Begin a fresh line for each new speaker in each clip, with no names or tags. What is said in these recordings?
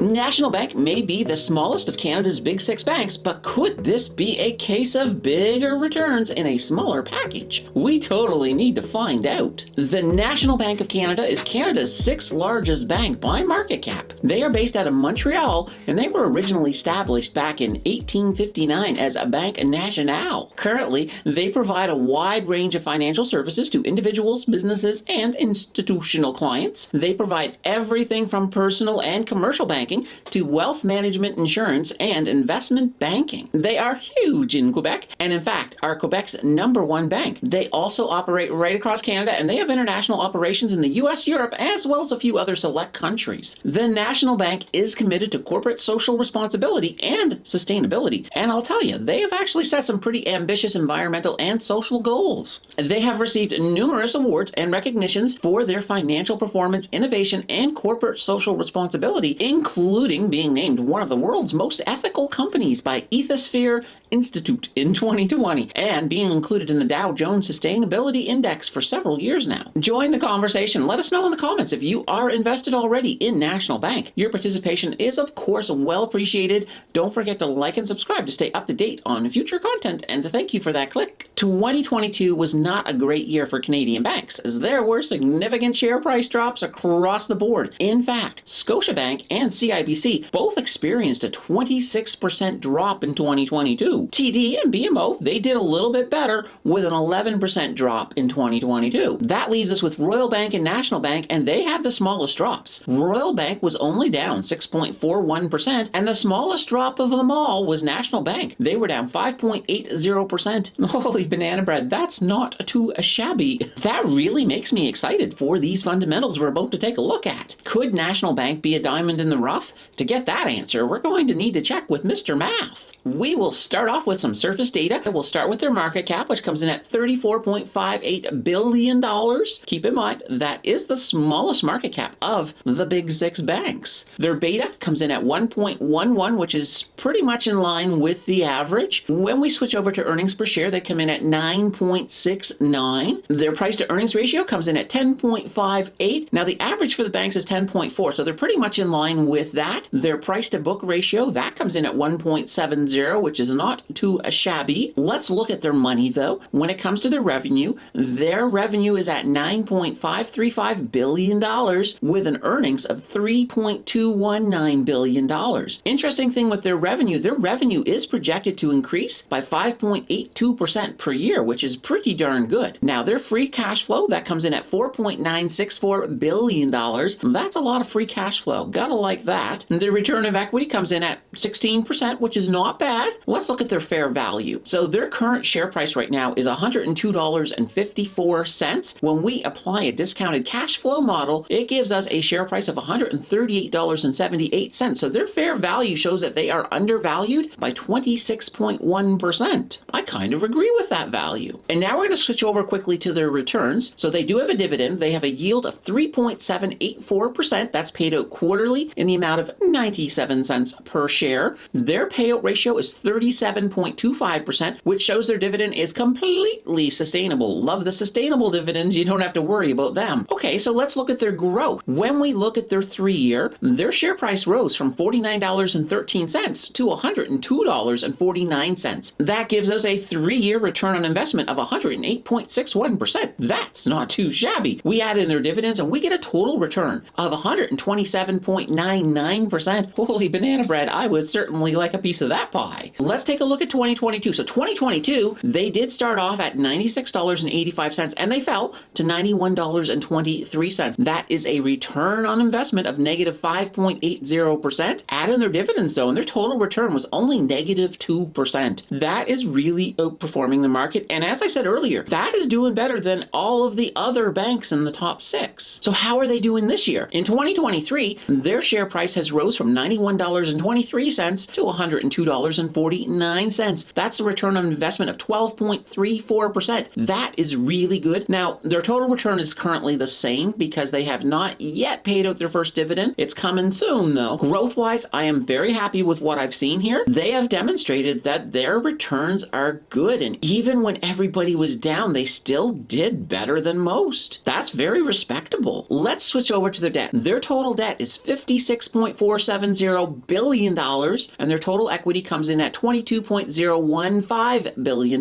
National Bank may be the smallest of Canada's big six banks, but could this be a case of bigger returns in a smaller package? We totally need to find out. The National Bank of Canada is Canada's sixth largest bank by market cap. They are based out of Montreal, and they were originally established back in 1859 as a Banque Nationale. Currently, they provide a wide range of financial services to individuals, businesses, and institutional clients. They provide everything from personal and commercial banking to wealth management, insurance, and investment banking. They are huge in Quebec, and in fact, are Quebec's #1 bank. They also operate right across Canada, and they have international operations in the US, Europe, as well as a few other select countries. The National Bank is committed to corporate social responsibility and sustainability, and I'll tell you, they have actually set some pretty ambitious environmental and social goals. They have received numerous awards and recognitions for their financial performance, innovation, and corporate social responsibility, including being named one of the world's most ethical companies by Ethisphere Institute in 2020 and being included in the Dow Jones Sustainability Index for several years now. Join the conversation. Let us know in the comments if you are invested already in National Bank. Your participation is, of course, well appreciated. Don't forget to like and subscribe to stay up to date on future content, and to thank you for that click. 2022 was not a great year for Canadian banks, as there were significant share price drops across the board. In fact, Scotiabank and CIBC both experienced a 26% drop in 2022. TD and BMO, they did a little bit better with an 11% drop in 2022. That leaves us with Royal Bank and National Bank, and they had the smallest drops. Royal Bank was only down 6.41%, and the smallest drop of them all was National Bank. They were down 5.80%. Holy banana bread, that's not too shabby. That really makes me excited for these fundamentals we're about to take a look at. Could National Bank be a diamond in the rough? To get that answer, we're going to need to check with Mr. Math. We will start off with some surface data. We'll start with their market cap, which comes in at $34.58 billion. Keep in mind, that is the smallest market cap of the big six banks. Their beta comes in at 1.11, which is pretty much in line with the average. When we switch over to earnings per share, they come in at 9.69. Their price to earnings ratio comes in at 10.58. Now, the average for the banks is 10.4, so they're pretty much in line with that. Their price to book ratio, that comes in at 1.70, which is not too shabby. Let's look at their money, though. When it comes to their revenue is at $9.535 billion with an earnings of $3.219 billion. Interesting thing with their revenue is projected to increase by 5.82% per year, which is pretty darn good. Now, their free cash flow, that comes in at $4.964 billion. That's a lot of free cash flow. Gotta like that. And their return of equity comes in at 16%, which is not bad. Let's look at their fair value. So their current share price right now is $102.54. When we apply a discounted cash flow model, it gives us a share price of $138.78. So their fair value shows that they are undervalued by 26.1%. I kind of agree with that value. And now we're going to switch over quickly to their returns. So they do have a dividend. They have a yield of 3.784%. That's paid out quarterly in the amount of 97 cents per share. Their payout ratio is 37.25%, which shows their dividend is completely sustainable. Love the sustainable dividends. You don't have to worry about them. Okay, so let's look at their growth. When we look at their 3-year, their share price rose from $49.13 to $102.49. That gives us a 3-year return on investment of 108.61%. That's not too shabby. We add in their dividends and we get a total return of 127.99%. Holy banana bread, I would certainly like a piece of that pie. Let's take a look at 2022. So 2022, they did start off at $96.85 and they fell to $91.23. That is a return on investment of negative 5.80%. Add in their dividends though, and their total return was only negative 2%. That is really outperforming the market. And as I said earlier, that is doing better than all of the other banks in the top 6. So how are they doing this year? In 2023, their share price has rose from $91.23 to $102.49. $0.99. That's a return on investment of 12.34%. That is really good. Now, their total return is currently the same because they have not yet paid out their first dividend. It's coming soon, though. Growth-wise, I am very happy with what I've seen here. They have demonstrated that their returns are good, and even when everybody was down, they still did better than most. That's very respectable. Let's switch over to their debt. Their total debt is $56.470 billion, and their total equity comes in at $22.015 billion.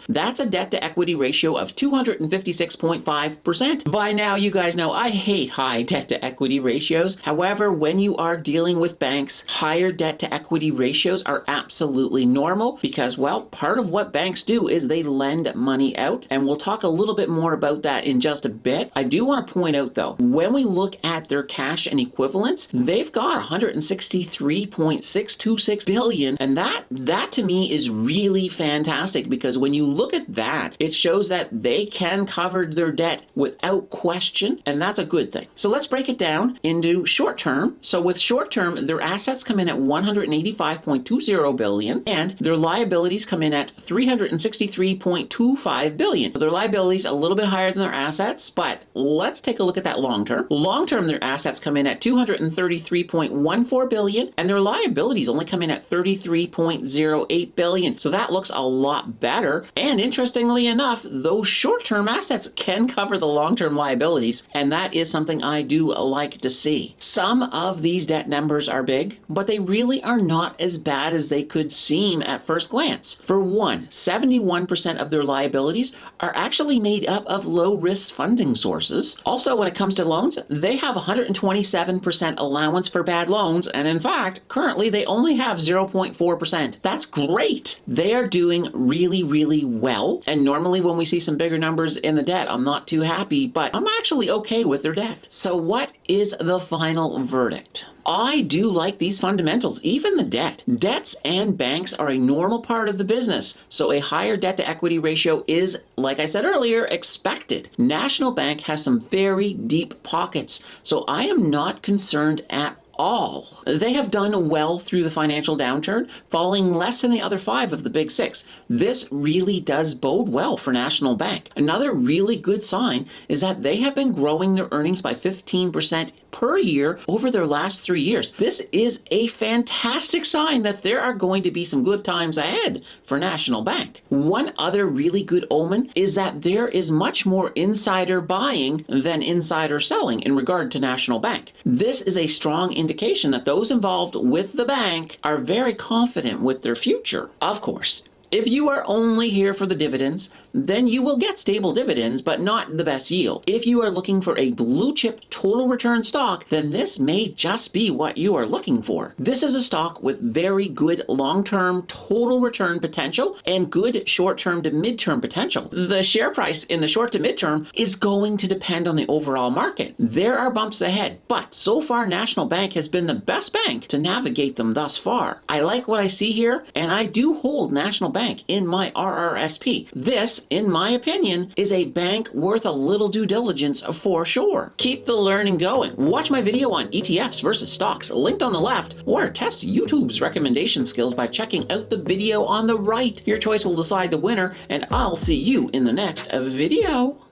That's a debt-to-equity ratio of 256.5%. By now, you guys know I hate high debt-to-equity ratios. However, when you are dealing with banks, higher debt-to-equity ratios are absolutely normal because, well, part of what banks do is they lend money out, and we'll talk a little bit more about that in just a bit. I do want to point out, though, when we look at their cash and equivalents, they've got $163.626 billion, and that to me is really fantastic because when you look at that, it shows that they can cover their debt without question, and that's a good thing. So let's break it down into short term. So with short term, their assets come in at $185.20 billion, and their liabilities come in at $363.25 billion. So their liabilities a little bit higher than their assets, but let's take a look at that long term. Long term, their assets come in at $233.14 billion, and their liabilities only come in at $33.08 billion. So that looks a lot better. And interestingly enough, those short-term assets can cover the long-term liabilities, and that is something I do like to see. Some of these debt numbers are big, but they really are not as bad as they could seem at first glance. For one, 71% of their liabilities are actually made up of low-risk funding sources. Also, when it comes to loans, they have 127% allowance for bad loans, and in fact, currently they only have 0.4%. That's great. They are doing really, really well, and normally when we see some bigger numbers in the debt, I'm not too happy, but I'm actually okay with their debt. So what is the final verdict? I do like these fundamentals, even the debt. Debts and banks are a normal part of the business, so a higher debt-to-equity ratio is, like I said earlier, expected. National Bank has some very deep pockets, so I am not concerned at all. They have done well through the financial downturn, falling less than the other five of the big six. This really does bode well for National Bank. Another really good sign is that they have been growing their earnings by 15% per year over their last 3 years. This is a fantastic sign that there are going to be some good times ahead for National Bank. One other really good omen is that there is much more insider buying than insider selling in regard to National Bank. This is a strong indication that those involved with the bank are very confident with their future. Of course, if you are only here for the dividends, then you will get stable dividends, but not the best yield. If you are looking for a blue chip total return stock, then this may just be what you are looking for. This is a stock with very good long-term total return potential and good short-term to mid-term potential. The share price in the short to mid-term is going to depend on the overall market. There are bumps ahead, but so far National Bank has been the best bank to navigate them thus far. I like what I see here, and I do hold National Bank in my RRSP. This, in my opinion, is a bank worth a little due diligence for sure. Keep the learning going. Watch my video on ETFs versus stocks linked on the left, or test YouTube's recommendation skills by checking out the video on the right. Your choice will decide the winner, and I'll see you in the next video.